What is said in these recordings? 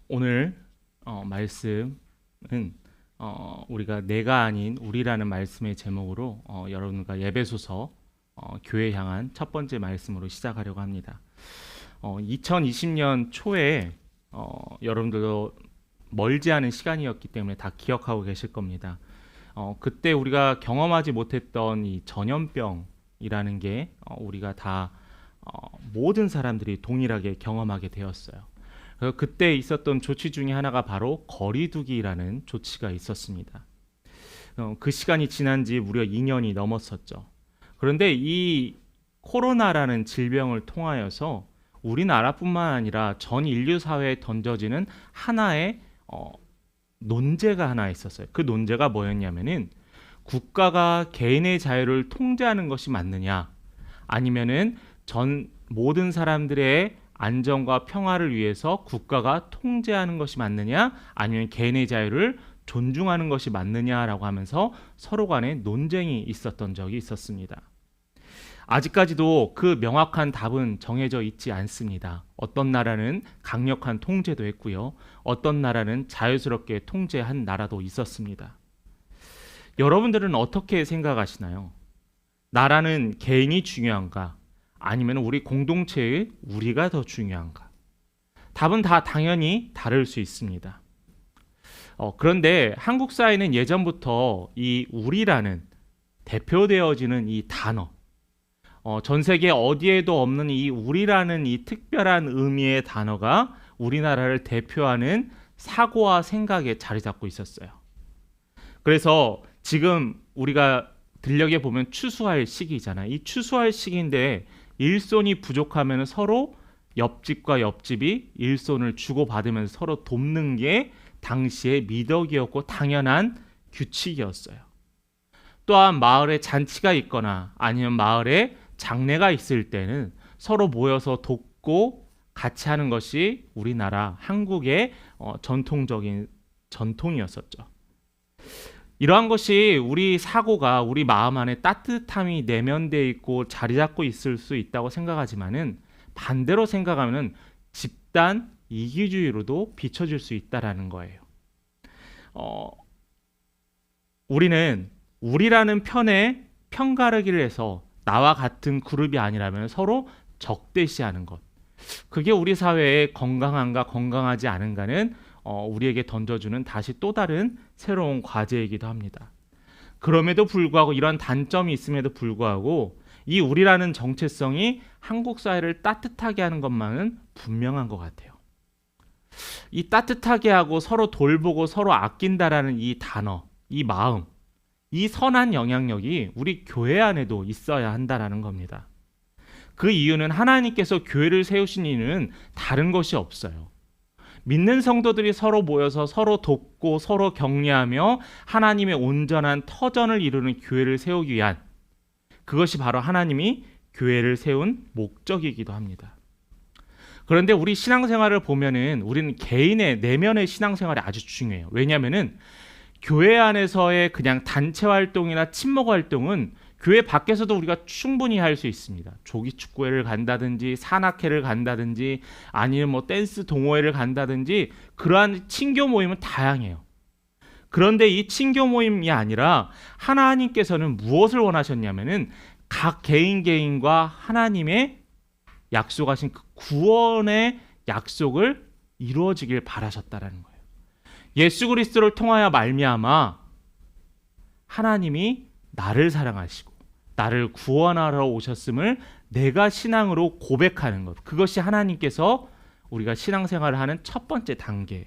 오늘 말씀은 우리가 내가 아닌 우리라는 말씀의 제목으로 여러분과 예배소서 교회 향한 첫 번째 말씀으로 시작하려고 합니다. 2020년 초에 여러분들도 멀지 않은 시간이었기 때문에 다 기억하고 계실 겁니다. 그때 우리가 경험하지 못했던 이 전염병이라는 게 우리가 다 모든 사람들이 동일하게 경험하게 되었어요. 그때 있었던 조치 중에 하나가 바로 거리두기라는 조치가 있었습니다. 그 시간이 지난 지 무려 2년이 넘었었죠. 그런데 이 코로나라는 질병을 통하여서 우리나라뿐만 아니라 전 인류 사회에 던져지는 하나의 논제가 하나 있었어요. 그 논제가 뭐였냐면은 국가가 개인의 자유를 통제하는 것이 맞느냐, 아니면은 전 모든 사람들의 안전과 평화를 위해서 국가가 통제하는 것이 맞느냐, 아니면 개인의 자유를 존중하는 것이 맞느냐라고 하면서 서로 간에 논쟁이 있었던 적이 있었습니다. 아직까지도 그 명확한 답은 정해져 있지 않습니다. 어떤 나라는 강력한 통제도 했고요. 어떤 나라는 자유스럽게 통제한 나라도 있었습니다. 여러분들은 어떻게 생각하시나요? 나라는 개인이 중요한가? 아니면 우리 공동체의 우리가 더 중요한가? 답은 다 당연히 다를 수 있습니다. 그런데 한국 사회는 예전부터 이 우리라는 대표되어지는 이 단어, 전 세계 어디에도 없는 이 우리라는 이 특별한 의미의 단어가 우리나라를 대표하는 사고와 생각에 자리 잡고 있었어요. 그래서 지금 우리가 들녘에 보면 추수할 시기잖아요. 이 추수할 시기인데 일손이 부족하면 서로 옆집과 옆집이 일손을 주고받으면서 서로 돕는 게 당시의 미덕이었고 당연한 규칙이었어요. 또한 마을에 잔치가 있거나 아니면 마을에 장례가 있을 때는 서로 모여서 돕고 같이 하는 것이 우리나라 한국의 전통적인 전통이었었죠. 이러한 것이 우리 사고가 우리 마음 안에 따뜻함이 내면되어 있고 자리 잡고 있을 수 있다고 생각하지만은 반대로 생각하면은 집단 이기주의로도 비춰질 수 있다라는 거예요. 우리는 우리라는 편에 편가르기를 해서 나와 같은 그룹이 아니라면 서로 적대시하는 것. 그게 우리 사회에 건강한가 건강하지 않은가는 우리에게 던져주는 다시 또 다른 새로운 과제이기도 합니다. 그럼에도 불구하고 이런 단점이 있음에도 불구하고 이 우리라는 정체성이 한국 사회를 따뜻하게 하는 것만은 분명한 것 같아요. 이 따뜻하게 하고 서로 돌보고 서로 아낀다라는 이 단어, 이 마음, 이 선한 영향력이 우리 교회 안에도 있어야 한다라는 겁니다. 그 이유는 하나님께서 교회를 세우신 이유는 다른 것이 없어요. 믿는 성도들이 서로 모여서 서로 돕고 서로 격려하며 하나님의 온전한 터전을 이루는 교회를 세우기 위한, 그것이 바로 하나님이 교회를 세운 목적이기도 합니다. 그런데 우리 신앙생활을 보면은 우리는 개인의 내면의 신앙생활이 아주 중요해요. 왜냐하면은 교회 안에서의 그냥 단체 활동이나 친목 활동은 교회 밖에서도 우리가 충분히 할 수 있습니다. 조기 축구회를 간다든지 산악회를 간다든지 아니면 뭐 댄스 동호회를 간다든지 그러한 친교 모임은 다양해요. 그런데 이 친교 모임이 아니라 하나님께서는 무엇을 원하셨냐면은 각 개인과 하나님의 약속하신 그 구원의 약속을 이루어지길 바라셨다라는 거예요. 예수 그리스도를 통하여 말미암아 하나님이 나를 사랑하시고 나를 구원하러 오셨음을 내가 신앙으로 고백하는 것, 그것이 하나님께서 우리가 신앙생활을 하는 첫 번째 단계예요.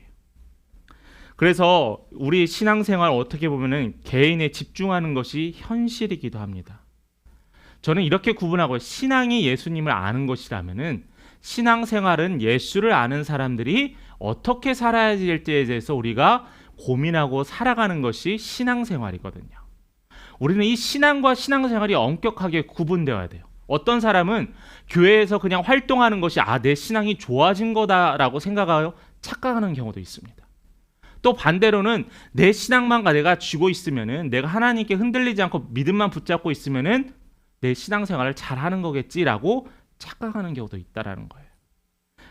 그래서 우리 신앙생활 어떻게 보면은 개인에 집중하는 것이 현실이기도 합니다. 저는 이렇게 구분하고, 신앙이 예수님을 아는 것이라면은 신앙생활은 예수를 아는 사람들이 어떻게 살아야 될지에 대해서 우리가 고민하고 살아가는 것이 신앙생활이거든요. 우리는 이 신앙과 신앙생활이 엄격하게 구분되어야 돼요. 어떤 사람은 교회에서 그냥 활동하는 것이 내 신앙이 좋아진 거다라고 생각하여 착각하는 경우도 있습니다. 또 반대로는 내 신앙만 내가 쥐고 있으면은, 내가 하나님께 흔들리지 않고 믿음만 붙잡고 있으면은 내 신앙생활을 잘하는 거겠지라고 착각하는 경우도 있다라는 거예요.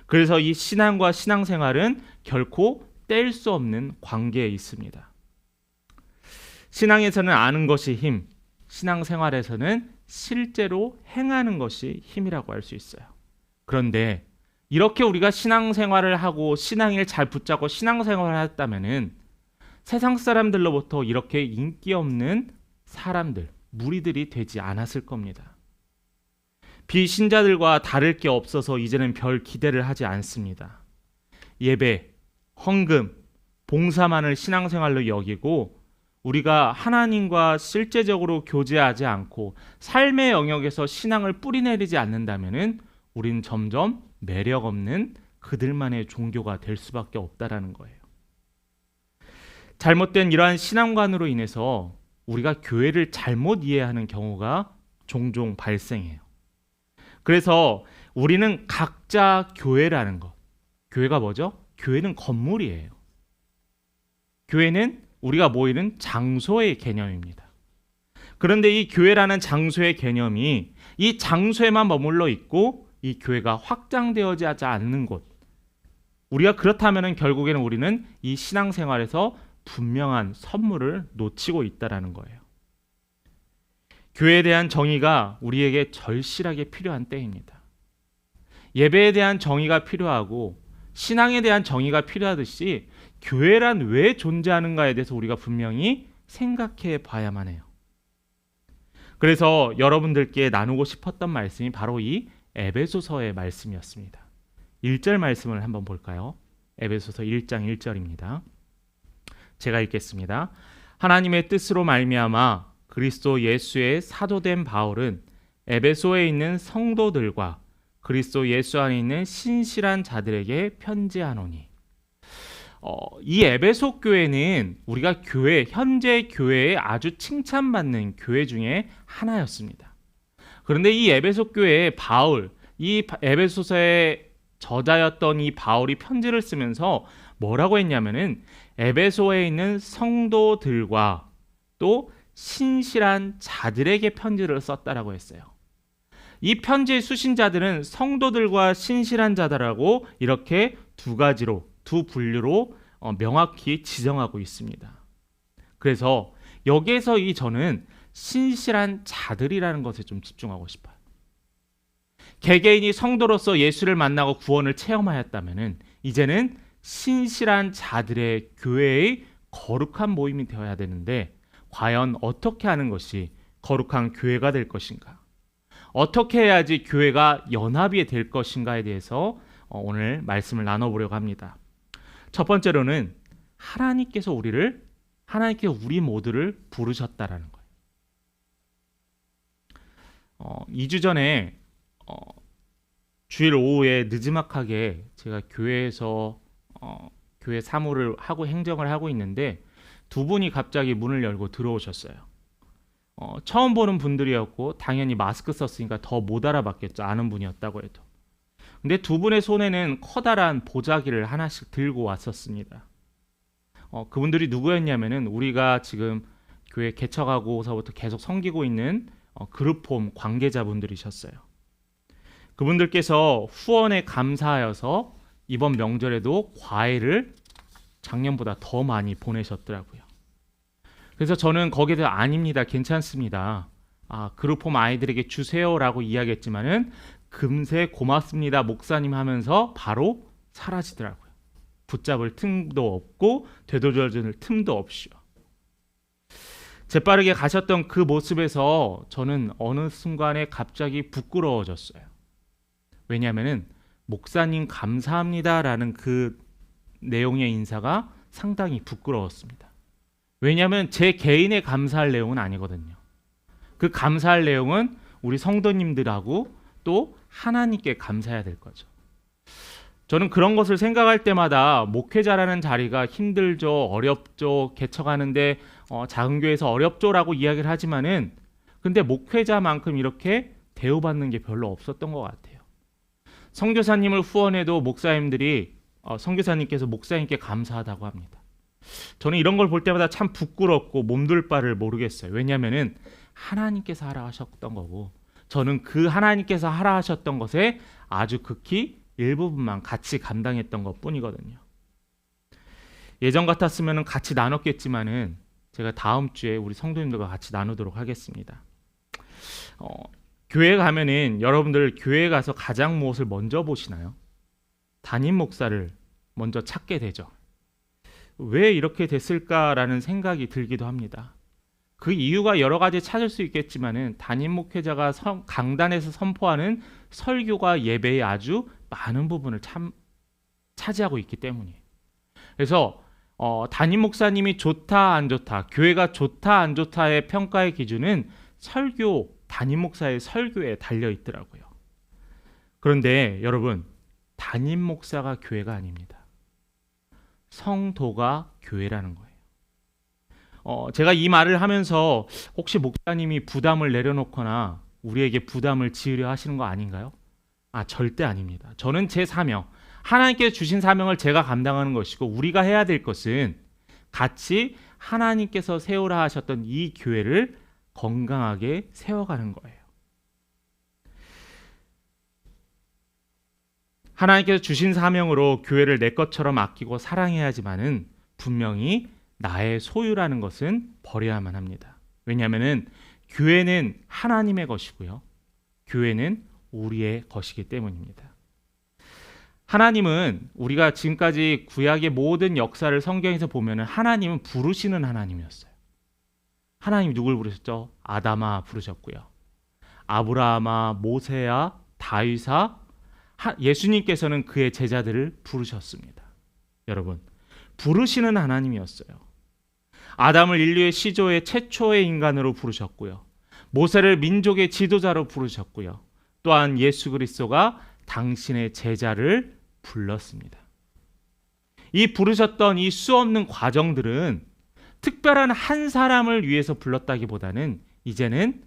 그래서 이 신앙과 신앙생활은 결코 뗄 수 없는 관계에 있습니다. 신앙에서는 아는 것이 힘, 신앙생활에서는 실제로 행하는 것이 힘이라고 할 수 있어요. 그런데 이렇게 우리가 신앙생활을 하고 신앙을 잘 붙잡고 신앙생활을 했다면은 세상 사람들로부터 이렇게 인기 없는 사람들, 무리들이 되지 않았을 겁니다. 비신자들과 다를 게 없어서 이제는 별 기대를 하지 않습니다. 예배, 헌금, 봉사만을 신앙생활로 여기고 우리가 하나님과 실제적으로 교제하지 않고 삶의 영역에서 신앙을 뿌리내리지 않는다면은 우린 점점 매력 없는 그들만의 종교가 될 수밖에 없다라는 거예요. 잘못된 이러한 신앙관으로 인해서 우리가 교회를 잘못 이해하는 경우가 종종 발생해요. 그래서 우리는 각자 교회라는 것. 교회가 뭐죠? 교회는 건물이에요. 교회는 우리가 모이는 장소의 개념입니다. 그런데 이 교회라는 장소의 개념이 이 장소에만 머물러 있고 이 교회가 확장되어지지 않는 곳. 우리가 그렇다면 결국에는 우리는 이 신앙생활에서 분명한 선물을 놓치고 있다라는 거예요. 교회에 대한 정의가 우리에게 절실하게 필요한 때입니다. 예배에 대한 정의가 필요하고 신앙에 대한 정의가 필요하듯이 교회란 왜 존재하는가에 대해서 우리가 분명히 생각해 봐야만 해요. 그래서 여러분들께 나누고 싶었던 말씀이 바로 이 에베소서의 말씀이었습니다. 1절 말씀을 한번 볼까요? 에베소서 1장 1절입니다. 제가 읽겠습니다. 하나님의 뜻으로 말미암아 그리스도 예수의 사도된 바울은 에베소에 있는 성도들과 그리스도 예수 안에 있는 신실한 자들에게 편지하노니. 이 에베소 교회는 우리가 현재 교회에 아주 칭찬받는 교회 중에 하나였습니다. 그런데 이 에베소 교회에 이 에베소서의 저자였던 이 바울이 편지를 쓰면서 뭐라고 했냐면은 에베소에 있는 성도들과 또 신실한 자들에게 편지를 썼다라고 했어요. 이 편지의 수신자들은 성도들과 신실한 자들하고 이렇게 두 분류로 명확히 지정하고 있습니다. 그래서 여기에서 저는 신실한 자들이라는 것에 좀 집중하고 싶어요. 개개인이 성도로서 예수를 만나고 구원을 체험하였다면 이제는 신실한 자들의 교회의 거룩한 모임이 되어야 되는데 과연 어떻게 하는 것이 거룩한 교회가 될 것인가? 어떻게 해야지 교회가 연합이 될 것인가에 대해서 오늘 말씀을 나눠보려고 합니다. 첫 번째로는 하나님께서 우리 모두를 부르셨다라는 거예요. 2주 전에 주일 오후에 느지막하게 제가 교회에서 교회 사무를 하고 행정을 하고 있는데 두 분이 갑자기 문을 열고 들어오셨어요. 처음 보는 분들이었고 당연히 마스크 썼으니까 더 못 알아봤겠죠. 아는 분이었다고 해도. 근데 두 분의 손에는 커다란 보자기를 하나씩 들고 왔었습니다. 그분들이 누구였냐면은 우리가 지금 교회 개척하고서부터 계속 섬기고 있는 그룹홈 관계자분들이셨어요. 그분들께서 후원에 감사하여서 이번 명절에도 과일을 작년보다 더 많이 보내셨더라고요. 그래서 저는 거기에 대해서 아닙니다. 괜찮습니다. 그룹홈 아이들에게 주세요라고 이야기했지만은 금세 고맙습니다 목사님 하면서 바로 사라지더라고요. 붙잡을 틈도 없고 되돌려줄 틈도 없이요. 재빠르게 가셨던 그 모습에서 저는 어느 순간에 갑자기 부끄러워졌어요. 왜냐하면은 목사님 감사합니다라는 그 내용의 인사가 상당히 부끄러웠습니다. 왜냐하면 제 개인의 감사할 내용은 아니거든요. 그 감사할 내용은 우리 성도님들하고 또 하나님께 감사해야 될 거죠. 저는 그런 것을 생각할 때마다 목회자라는 자리가 힘들죠, 어렵죠, 개척하는데 작은 교회에서 어렵죠라고 이야기를 하지만은 근데 목회자만큼 이렇게 대우받는 게 별로 없었던 것 같아요. 선교사님을 후원해도 목사님들이 선교사님께서 목사님께 감사하다고 합니다. 저는 이런 걸 볼 때마다 참 부끄럽고 몸둘 바를 모르겠어요. 왜냐하면은 하나님께서 하라 하셨던 거고 저는 그 하나님께서 하라 하셨던 것에 아주 극히 일부분만 같이 감당했던 것뿐이거든요. 예전 같았으면 같이 나눴겠지만은 제가 다음 주에 우리 성도님들과 같이 나누도록 하겠습니다. 교회 가면은 여러분들 교회 가서 가장 무엇을 먼저 보시나요? 담임 목사를 먼저 찾게 되죠. 왜 이렇게 됐을까라는 생각이 들기도 합니다. 그 이유가 여러 가지 찾을 수 있겠지만은 담임 목회자가 강단에서 선포하는 설교가 예배의 아주 많은 부분을 차지하고 있기 때문이에요. 그래서 담임 목사님이 좋다 안 좋다, 교회가 좋다 안 좋다의 평가의 기준은 담임 목사의 설교에 달려 있더라고요. 그런데 여러분, 담임 목사가 교회가 아닙니다. 성도가 교회라는 거예요. 제가 이 말을 하면서 혹시 목사님이 부담을 내려놓거나 우리에게 부담을 지으려 하시는 거 아닌가요? 절대 아닙니다. 저는 제 사명, 하나님께서 주신 사명을 제가 감당하는 것이고, 우리가 해야 될 것은 같이 하나님께서 세우라 하셨던 이 교회를 건강하게 세워가는 거예요. 하나님께서 주신 사명으로 교회를 내 것처럼 아끼고 사랑해야지만은 분명히 나의 소유라는 것은 버려야만 합니다. 왜냐하면은 교회는 하나님의 것이고요, 교회는 우리의 것이기 때문입니다. 하나님은 우리가 지금까지 구약의 모든 역사를 성경에서 보면은 하나님은 부르시는 하나님이었어요. 하나님이 누굴 부르셨죠? 아담아 부르셨고요. 아브라함아, 모세야, 다윗아, 예수님께서는 그의 제자들을 부르셨습니다. 여러분, 부르시는 하나님이었어요. 아담을 인류의 시조의 최초의 인간으로 부르셨고요. 모세를 민족의 지도자로 부르셨고요. 또한 예수 그리스도가 당신의 제자를 불렀습니다. 이 부르셨던 이 수없는 과정들은 특별한 한 사람을 위해서 불렀다기보다는 이제는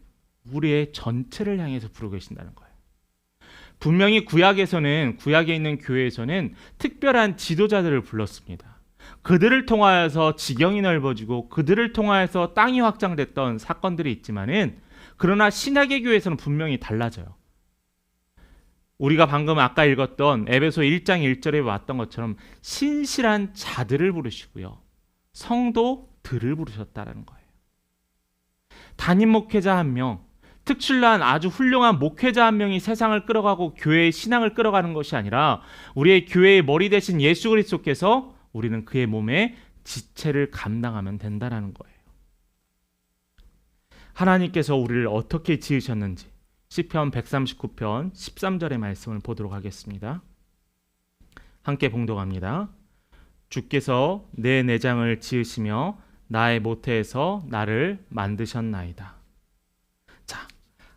우리의 전체를 향해서 부르고 계신다는 거예요. 분명히 구약에 있는 교회에서는 특별한 지도자들을 불렀습니다. 그들을 통하여서 지경이 넓어지고 그들을 통하여서 땅이 확장됐던 사건들이 있지만은, 그러나 신약의 교회에서는 분명히 달라져요. 우리가 방금 아까 읽었던 에베소 1장 1절에 왔던 것처럼 신실한 자들을 부르시고요, 성도들을 부르셨다는 거예요. 담임 목회자 한 명, 특출난 아주 훌륭한 목회자 한 명이 세상을 끌어가고 교회의 신앙을 끌어가는 것이 아니라 우리의 교회의 머리 대신 예수 그리스도께서 우리는 그의 몸에 지체를 감당하면 된다는 거예요. 하나님께서 우리를 어떻게 지으셨는지 시편 139편 13절의 말씀을 보도록 하겠습니다. 함께 봉독합니다. 주께서 내 내장을 지으시며 나의 모태에서 나를 만드셨나이다. 자,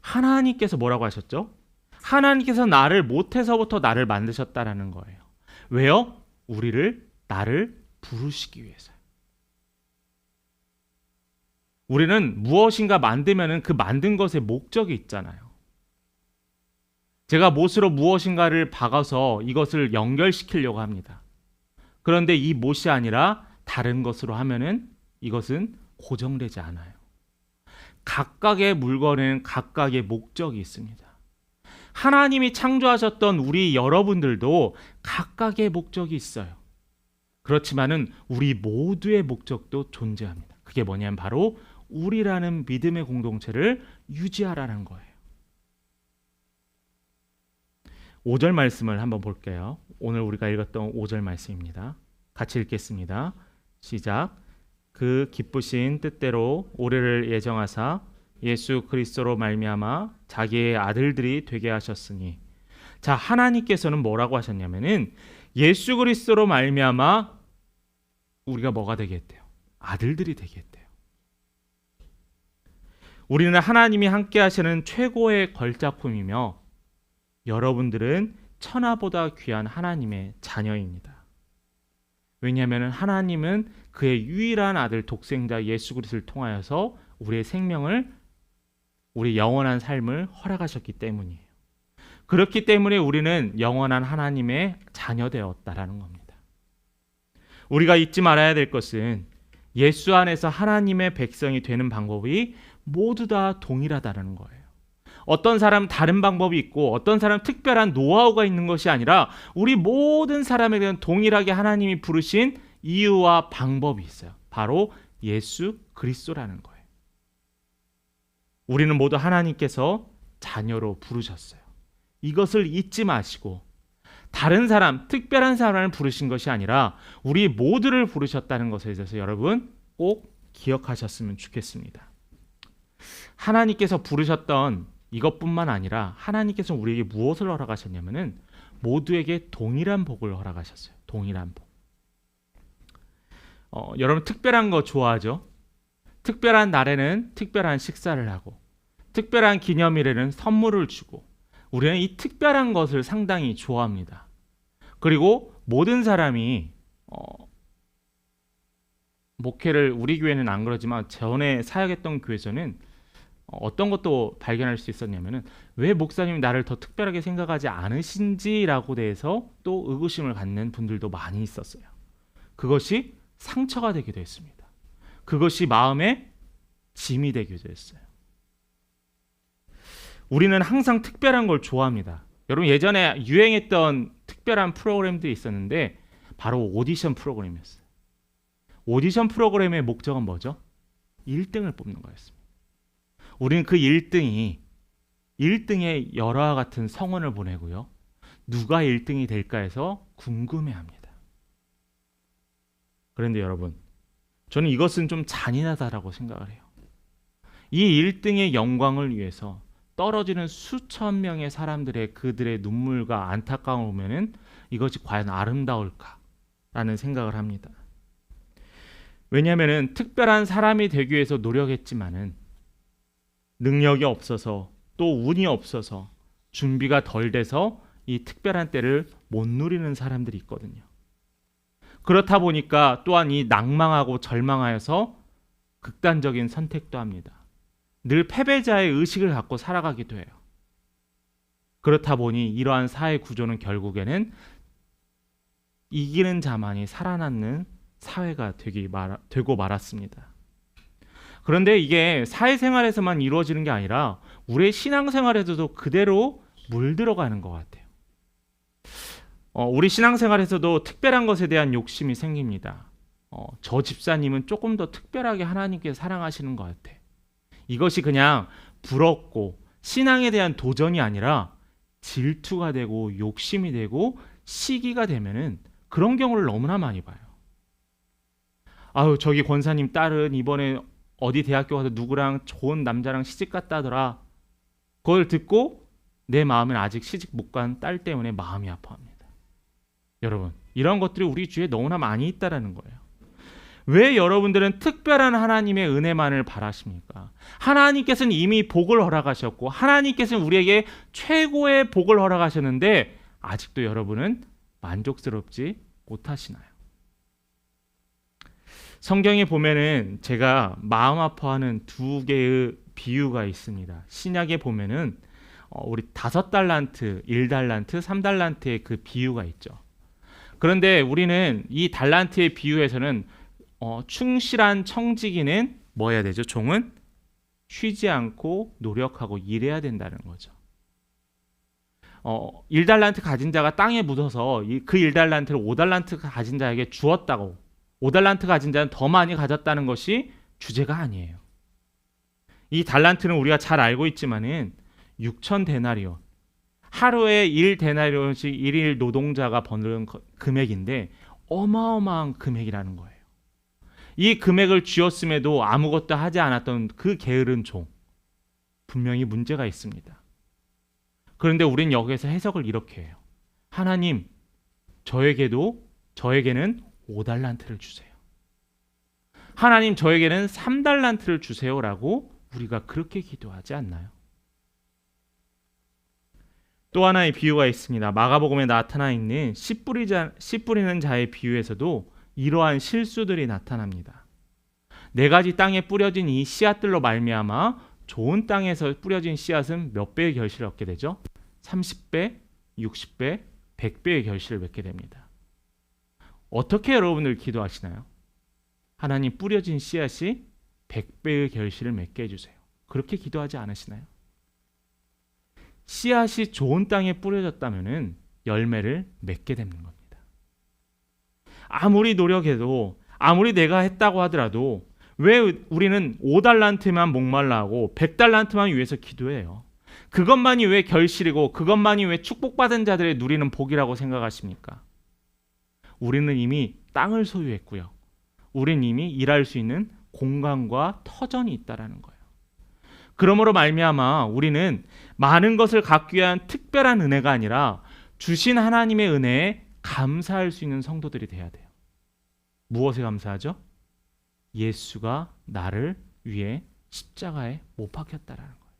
하나님께서 뭐라고 하셨죠? 하나님께서 나를 모태에서부터 나를 만드셨다라는 거예요. 왜요? 나를 부르시기 위해서요. 우리는 무엇인가 만들면은 그 만든 것에 목적이 있잖아요. 제가 못으로 무엇인가를 박아서 이것을 연결시키려고 합니다. 그런데 이 못이 아니라 다른 것으로 하면은 이것은 고정되지 않아요. 각각의 물건에는 각각의 목적이 있습니다. 하나님이 창조하셨던 우리 여러분들도 각각의 목적이 있어요. 그렇지만은 우리 모두의 목적도 존재합니다. 그게 뭐냐면 바로 우리라는 믿음의 공동체를 유지하라는 거예요. 5절 말씀을 한번 볼게요. 오늘 우리가 읽었던 5절 말씀입니다. 같이 읽겠습니다. 시작. 그 기쁘신 뜻대로 우리를 예정하사 예수 그리스도로 말미암아 자기의 아들들이 되게 하셨으니. 자, 하나님께서는 뭐라고 하셨냐면은 예수 그리스도로 말미암아 우리가 뭐가 되게 했대요? 아들들이 되게 했대요. 우리는 하나님이 함께 하시는 최고의 걸작품이며 여러분들은 천하보다 귀한 하나님의 자녀입니다. 왜냐하면 하나님은 그의 유일한 아들 독생자 예수 그리스도를 통하여서 우리의 생명을, 우리 영원한 삶을 허락하셨기 때문이에요. 그렇기 때문에 우리는 영원한 하나님의 자녀되었다라는 겁니다. 우리가 잊지 말아야 될 것은 예수 안에서 하나님의 백성이 되는 방법이 모두 다 동일하다는 거예요. 어떤 사람 다른 방법이 있고 어떤 사람 특별한 노하우가 있는 것이 아니라 우리 모든 사람에 대한 동일하게 하나님이 부르신 이유와 방법이 있어요. 바로 예수 그리스도라는 거예요. 우리는 모두 하나님께서 자녀로 부르셨어요. 이것을 잊지 마시고 다른 사람, 특별한 사람을 부르신 것이 아니라 우리 모두를 부르셨다는 것에 대해서 여러분 꼭 기억하셨으면 좋겠습니다. 하나님께서 부르셨던 이것뿐만 아니라 하나님께서 우리에게 무엇을 허락하셨냐면은 모두에게 동일한 복을 허락하셨어요. 동일한 복. 여러분 특별한 거 좋아하죠? 특별한 날에는 특별한 식사를 하고 특별한 기념일에는 선물을 주고 우리는 이 특별한 것을 상당히 좋아합니다. 그리고 모든 사람이 목회를 우리 교회는 안 그러지만 전에 사역했던 교회에서는 어떤 것도 발견할 수 있었냐면은 왜 목사님이 나를 더 특별하게 생각하지 않으신지라고 대해서 또 의구심을 갖는 분들도 많이 있었어요. 그것이 상처가 되기도 했습니다. 그것이 마음에 짐이 되기도 했어요. 우리는 항상 특별한 걸 좋아합니다. 여러분 예전에 유행했던 특별한 프로그램들이 있었는데 바로 오디션 프로그램이었어요. 오디션 프로그램의 목적은 뭐죠? 1등을 뽑는 거였습니다. 우리는 그 1등에 열화와 같은 성원을 보내고요. 누가 1등이 될까 해서 궁금해합니다. 그런데 여러분, 저는 이것은 좀 잔인하다라고 생각을 해요. 이 1등의 영광을 위해서 떨어지는 수천 명의 사람들의 그들의 눈물과 안타까움을 보면은 이것이 과연 아름다울까라는 생각을 합니다. 왜냐하면은 특별한 사람이 되기 위해서 노력했지만은 능력이 없어서 또 운이 없어서 준비가 덜 돼서 이 특별한 때를 못 누리는 사람들이 있거든요. 그렇다 보니까 또한 이 낭망하고 절망하여서 극단적인 선택도 합니다. 늘 패배자의 의식을 갖고 살아가기도 해요. 그렇다 보니 이러한 사회 구조는 결국에는 이기는 자만이 살아남는 사회가 되고 말았습니다. 그런데 이게 사회생활에서만 이루어지는 게 아니라 우리의 신앙생활에서도 그대로 물들어가는 것 같아요. 우리 신앙생활에서도 특별한 것에 대한 욕심이 생깁니다. 저 집사님은 조금 더 특별하게 하나님께 사랑하시는 것 같아. 이것이 그냥 부럽고 신앙에 대한 도전이 아니라 질투가 되고 욕심이 되고 시기가 되면은 그런 경우를 너무나 많이 봐요. 아유, 저기 권사님 딸은 이번에 어디 대학교 가서 누구랑 좋은 남자랑 시집 갔다 하더라. 그걸 듣고 내 마음은 아직 시집 못 간 딸 때문에 마음이 아파합니다. 여러분, 이런 것들이 우리 주위에 너무나 많이 있다라는 거예요. 왜 여러분들은 특별한 하나님의 은혜만을 바라십니까? 하나님께서는 이미 복을 허락하셨고 하나님께서는 우리에게 최고의 복을 허락하셨는데 아직도 여러분은 만족스럽지 못하시나요? 성경에 보면은 제가 마음 아파하는 두 개의 비유가 있습니다. 신약에 보면은 우리 5달란트, 1달란트, 3달란트의 그 비유가 있죠. 그런데 우리는 이 달란트의 비유에서는 충실한 청지기는 뭐 해야 되죠? 종은 쉬지 않고 노력하고 일해야 된다는 거죠. 1달란트 가진 자가 땅에 묻어서 그 1달란트를 5달란트 가진 자에게 주었다고 5달란트 가진 자는 더 많이 가졌다는 것이 주제가 아니에요. 이 달란트는 우리가 잘 알고 있지만은 6천 데나리온 하루에 1데나리온씩 1일 노동자가 버는 금액인데 어마어마한 금액이라는 거예요. 이 금액을 쥐었음에도 아무것도 하지 않았던 그 게으른 종, 분명히 문제가 있습니다. 그런데 우린 여기에서 해석을 이렇게 해요. 하나님, 저에게는 5달란트를 주세요. 하나님, 저에게는 3달란트를 주세요라고 우리가 그렇게 기도하지 않나요? 또 하나의 비유가 있습니다. 마가복음에 나타나 있는 씨 뿌리는 자의 비유에서도 이러한 실수들이 나타납니다. 4가지 땅에 뿌려진 이 씨앗들로 말미암아 좋은 땅에서 뿌려진 씨앗은 몇 배의 결실을 얻게 되죠? 30배, 60배, 100배의 결실을 맺게 됩니다. 어떻게 여러분들 기도하시나요? 하나님, 뿌려진 씨앗이 100배의 결실을 맺게 해주세요. 그렇게 기도하지 않으시나요? 씨앗이 좋은 땅에 뿌려졌다면은 열매를 맺게 되는 겁니다. 아무리 노력해도, 아무리 내가 했다고 하더라도 왜 우리는 5달란트만 목말라 하고 100달란트만 위해서 기도해요? 그것만이 왜 결실이고 그것만이 왜 축복받은 자들의 누리는 복이라고 생각하십니까? 우리는 이미 땅을 소유했고요. 우리는 이미 일할 수 있는 공간과 터전이 있다라는 거예요. 그러므로 말미암아 우리는 많은 것을 갖기 위한 특별한 은혜가 아니라 주신 하나님의 은혜에 감사할 수 있는 성도들이 돼야 돼요. 무엇에 감사하죠? 예수가 나를 위해 십자가에 못 박혔다라는 거예요.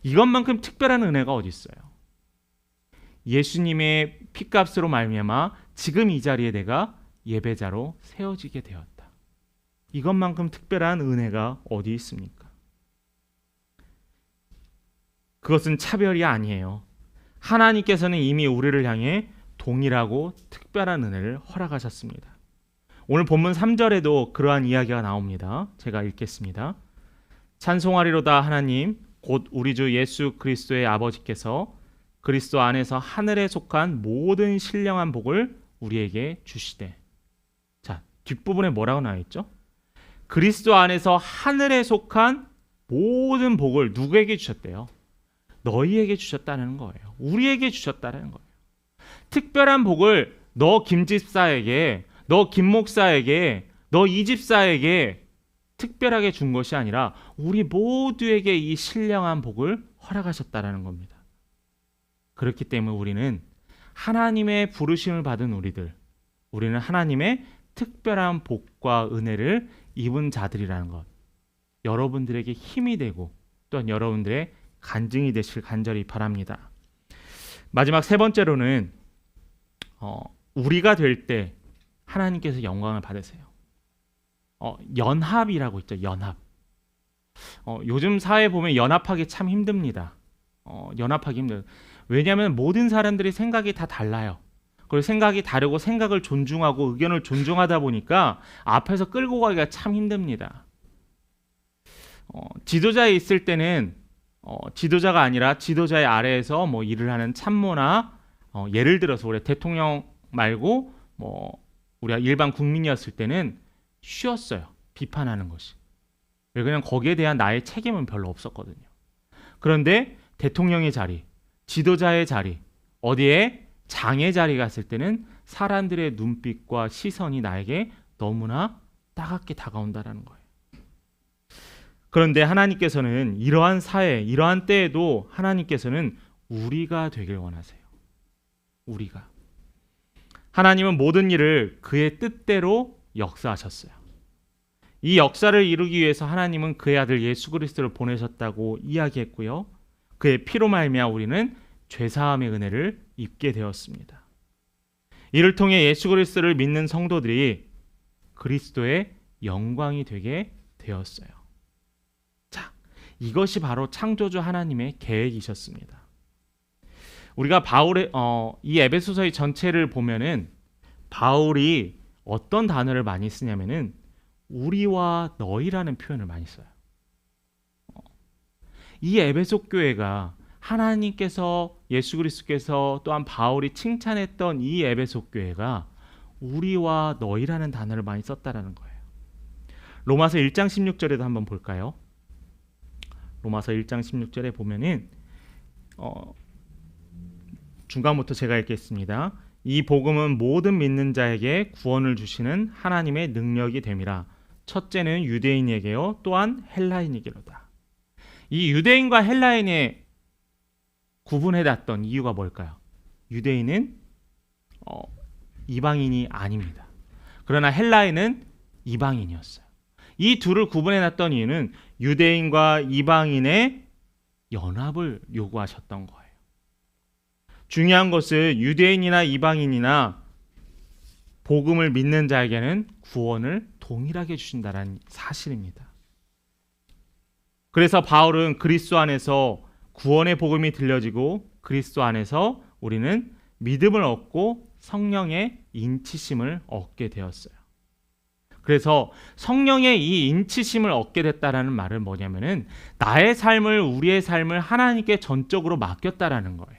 이것만큼 특별한 은혜가 어디 있어요? 예수님의 피값으로 말미암아 지금 이 자리에 내가 예배자로 세워지게 되었다. 이것만큼 특별한 은혜가 어디 있습니까? 그것은 차별이 아니에요. 하나님께서는 이미 우리를 향해 동일하고 특별한 은혜를 허락하셨습니다. 오늘 본문 3절에도 그러한 이야기가 나옵니다. 제가 읽겠습니다. 찬송하리로다 하나님 곧 우리 주 예수 그리스도의 아버지께서 그리스도 안에서 하늘에 속한 모든 신령한 복을 우리에게 주시되. 자, 뒷부분에 뭐라고 나와 있죠? 그리스도 안에서 하늘에 속한 모든 복을 누구에게 주셨대요? 너희에게 주셨다는 거예요. 우리에게 주셨다는 거예요. 특별한 복을 너 김집사에게, 너 김목사에게, 너 이집사에게 특별하게 준 것이 아니라 우리 모두에게 이 신령한 복을 허락하셨다는 겁니다. 그렇기 때문에 우리는 하나님의 부르심을 받은 우리는 하나님의 특별한 복과 은혜를 입은 자들이라는 것, 여러분들에게 힘이 되고 또한 여러분들의 간증이 되실 간절히 바랍니다. 마지막 세 번째로는 우리가 될 때 하나님께서 영광을 받으세요. 연합이라고 있죠. 연합. 요즘 사회 보면 연합하기 참 힘듭니다. 연합하기 힘들어요. 왜냐하면 모든 사람들이 생각이 다 달라요. 그리고 생각이 다르고 생각을 존중하고 의견을 존중하다 보니까 앞에서 끌고 가기가 참 힘듭니다. 지도자에 있을 때는 지도자가 아니라 지도자의 아래에서 뭐 일을 하는 참모나 예를 들어서 우리 대통령 말고 우리가 일반 국민이었을 때는 쉬웠어요. 비판하는 것이. 그냥 거기에 대한 나의 책임은 별로 없었거든요. 그런데 대통령의 자리, 지도자의 자리, 어디에 장의 자리 갔을 때는 사람들의 눈빛과 시선이 나에게 너무나 따갑게 다가온다라는 거예요. 그런데 하나님께서는 이러한 사회, 이러한 때에도 하나님께서는 우리가 되길 원하세요. 우리가. 하나님은 모든 일을 그의 뜻대로 역사하셨어요. 이 역사를 이루기 위해서 하나님은 그의 아들 예수 그리스도를 보내셨다고 이야기했고요. 그의 피로 말미암아 우리는 죄사함의 은혜를 입게 되었습니다. 이를 통해 예수 그리스도를 믿는 성도들이 그리스도의 영광이 되게 되었어요. 자, 이것이 바로 창조주 하나님의 계획이셨습니다. 우리가 바울의 이 에베소서의 전체를 보면은 바울이 어떤 단어를 많이 쓰냐면은 우리와 너희라는 표현을 많이 써요. 이 에베소 교회가 하나님께서 예수 그리스도께서 또한 바울이 칭찬했던 이 에베소 교회가 우리와 너희라는 단어를 많이 썼다라는 거예요. 로마서 1장 16절에도 한번 볼까요? 로마서 1장 16절에 보면은 중간부터 제가 읽겠습니다. 이 복음은 모든 믿는 자에게 구원을 주시는 하나님의 능력이 됨이라. 첫째는 유대인에게요 또한 헬라인에게로다. 이 유대인과 헬라인의 구분해놨던 이유가 뭘까요? 유대인은 이방인이 아닙니다. 그러나 헬라인은 이방인이었어요. 이 둘을 구분해놨던 이유는 유대인과 이방인의 연합을 요구하셨던 거예요. 중요한 것은 유대인이나 이방인이나 복음을 믿는 자에게는 구원을 동일하게 주신다는 사실입니다. 그래서 바울은 그리스도 안에서 구원의 복음이 들려지고 그리스도 안에서 우리는 믿음을 얻고 성령의 인치심을 얻게 되었어요. 그래서 성령의 이 인치심을 얻게 됐다라는 말은 뭐냐면은 나의 삶을, 우리의 삶을 하나님께 전적으로 맡겼다라는 거예요.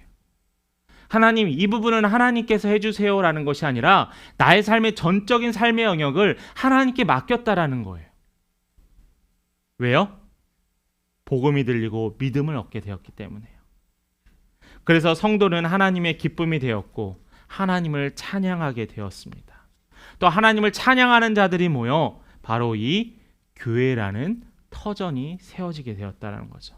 하나님, 이 부분은 하나님께서 해주세요라는 것이 아니라 나의 삶의 전적인 삶의 영역을 하나님께 맡겼다라는 거예요. 왜요? 복음이 들리고 믿음을 얻게 되었기 때문에요. 그래서 성도는 하나님의 기쁨이 되었고 하나님을 찬양하게 되었습니다. 또 하나님을 찬양하는 자들이 모여 바로 이 교회라는 터전이 세워지게 되었다는 거죠.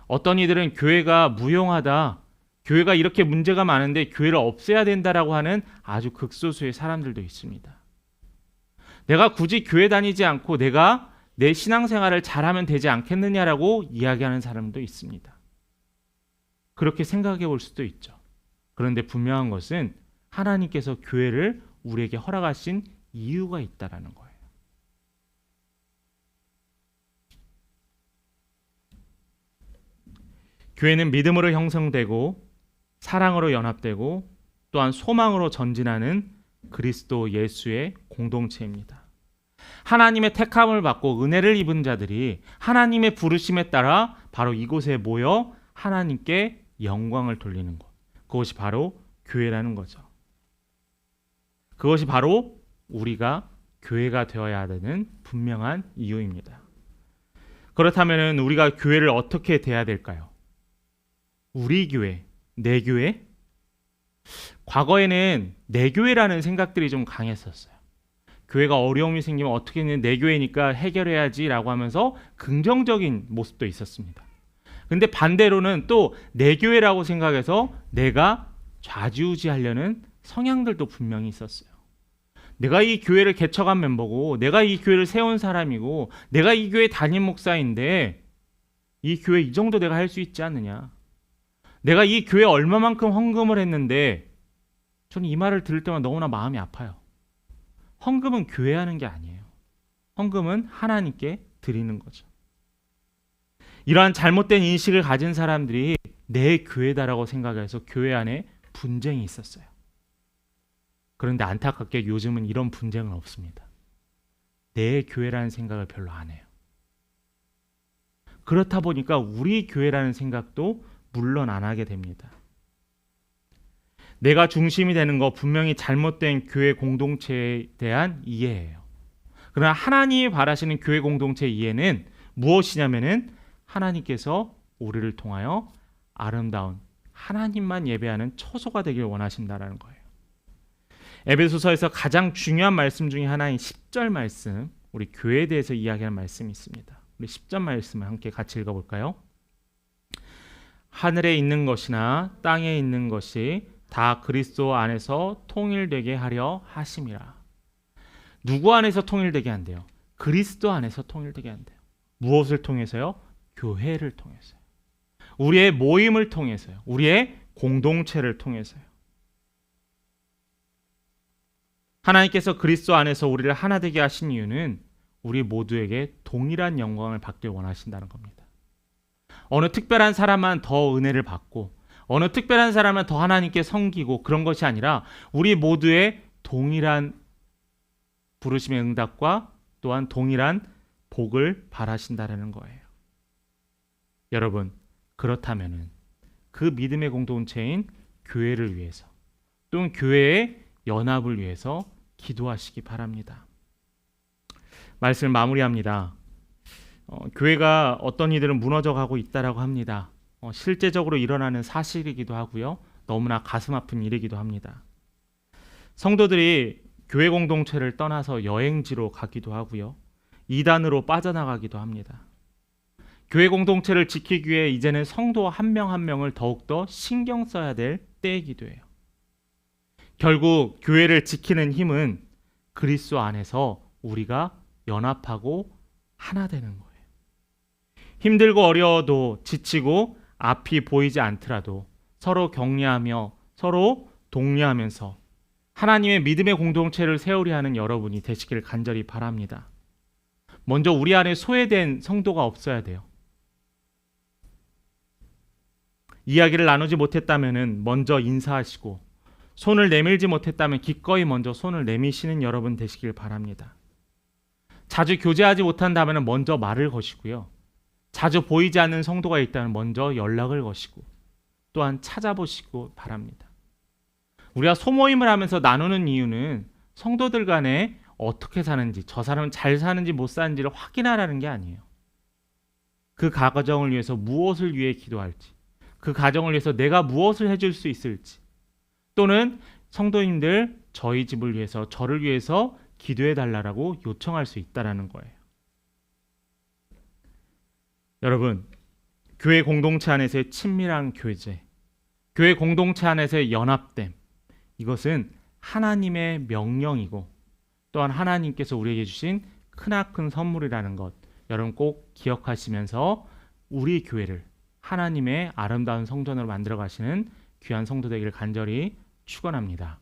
어떤 이들은 교회가 무용하다, 교회가 이렇게 문제가 많은데 교회를 없애야 된다라고 하는 아주 극소수의 사람들도 있습니다. 내가 굳이 교회 다니지 않고 내가 내 신앙생활을 잘하면 되지 않겠느냐라고 이야기하는 사람도 있습니다. 그렇게 생각해 볼 수도 있죠. 그런데 분명한 것은 하나님께서 교회를 우리에게 허락하신 이유가 있다라는 거예요. 교회는 믿음으로 형성되고 사랑으로 연합되고 또한 소망으로 전진하는 그리스도 예수의 공동체입니다. 하나님의 택함을 받고 은혜를 입은 자들이 하나님의 부르심에 따라 바로 이곳에 모여 하나님께 영광을 돌리는 것, 그것이 바로 교회라는 거죠. 그것이 바로 우리가 교회가 되어야 되는 분명한 이유입니다. 그렇다면 우리가 교회를 어떻게 돼야 될까요? 우리 교회, 내 교회? 과거에는 내 교회라는 생각들이 좀 강했었어요. 교회가 어려움이 생기면 어떻게든 내 교회니까 해결해야지라고 하면서 긍정적인 모습도 있었습니다. 근데 반대로는 또 내 교회라고 생각해서 내가 좌지우지하려는 성향들도 분명히 있었어요. 내가 이 교회를 개척한 멤버고 내가 이 교회를 세운 사람이고 내가 이 교회 담임 목사인데 이 교회 이 정도 내가 할 수 있지 않느냐. 내가 이 교회 얼마만큼 헌금을 했는데 저는 이 말을 들을 때마다 너무나 마음이 아파요. 헌금은 교회 하는 게 아니에요. 헌금은 하나님께 드리는 거죠. 이러한 잘못된 인식을 가진 사람들이 내 교회다라고 생각해서 교회 안에 분쟁이 있었어요. 그런데 안타깝게 요즘은 이런 분쟁은 없습니다. 내 교회라는 생각을 별로 안 해요. 그렇다 보니까 우리 교회라는 생각도 물론 안 하게 됩니다. 내가 중심이 되는 거 분명히 잘못된 교회 공동체에 대한 이해예요. 그러나 하나님이 바라시는 교회 공동체 이해는 무엇이냐면은 하나님께서 우리를 통하여 아름다운 하나님만 예배하는 처소가 되길 원하신다라는 거예요. 에베소서에서 가장 중요한 말씀 중에 하나인 10절 말씀, 우리 교회에 대해서 이야기하는 말씀이 있습니다. 우리 10절 말씀을 함께 같이 읽어볼까요? 하늘에 있는 것이나 땅에 있는 것이 다 그리스도 안에서 통일되게 하려 하심이라. 누구 안에서 통일되게 한대요? 그리스도 안에서 통일되게 한대요. 무엇을 통해서요? 교회를 통해서요. 우리의 모임을 통해서요. 우리의 공동체를 통해서요. 하나님께서 그리스도 안에서 우리를 하나 되게 하신 이유는 우리 모두에게 동일한 영광을 받길 원하신다는 겁니다. 어느 특별한 사람만 더 은혜를 받고 어느 특별한 사람은 더 하나님께 섬기고 그런 것이 아니라 우리 모두의 동일한 부르심의 응답과 또한 동일한 복을 바라신다는 거예요. 여러분, 그렇다면은 그 믿음의 공동체인 교회를 위해서 또는 교회의 연합을 위해서 기도하시기 바랍니다. 말씀을 마무리합니다. 교회가 어떤 이들은 무너져가고 있다라고 합니다. 실제적으로 일어나는 사실이기도 하고요. 너무나 가슴 아픈 일이기도 합니다. 성도들이 교회 공동체를 떠나서 여행지로 가기도 하고요. 이단으로 빠져나가기도 합니다. 교회 공동체를 지키기 위해 이제는 성도 한 명 한 명을 더욱더 신경 써야 될 때이기도 해요. 결국 교회를 지키는 힘은 그리스도 안에서 우리가 연합하고 하나 되는 거예요. 힘들고 어려워도 지치고 앞이 보이지 않더라도 서로 격려하며 서로 독려하면서 하나님의 믿음의 공동체를 세우려 하는 여러분이 되시길 간절히 바랍니다. 먼저 우리 안에 소외된 성도가 없어야 돼요. 이야기를 나누지 못했다면 먼저 인사하시고 손을 내밀지 못했다면 기꺼이 먼저 손을 내미시는 여러분 되시길 바랍니다. 자주 교제하지 못한다면 먼저 말을 거시고요. 자주 보이지 않는 성도가 있다면 먼저 연락을 거시고 또한 찾아보시고 바랍니다. 우리가 소모임을 하면서 나누는 이유는 성도들 간에 어떻게 사는지, 저 사람은 잘 사는지 못 사는지를 확인하라는 게 아니에요. 그 가정을 위해서 무엇을 위해 기도할지, 그 가정을 위해서 내가 무엇을 해줄 수 있을지, 또는 성도님들 저희 집을 위해서, 저를 위해서 기도해 달라고 요청할 수 있다라는 거예요. 여러분, 교회 공동체 안에서의 친밀한 교제, 교회 공동체 안에서의 연합됨, 이것은 하나님의 명령이고 또한 하나님께서 우리에게 주신 크나큰 선물이라는 것, 여러분 꼭 기억하시면서 우리 교회를 하나님의 아름다운 성전으로 만들어 가시는 귀한 성도 되기를 간절히 축원합니다.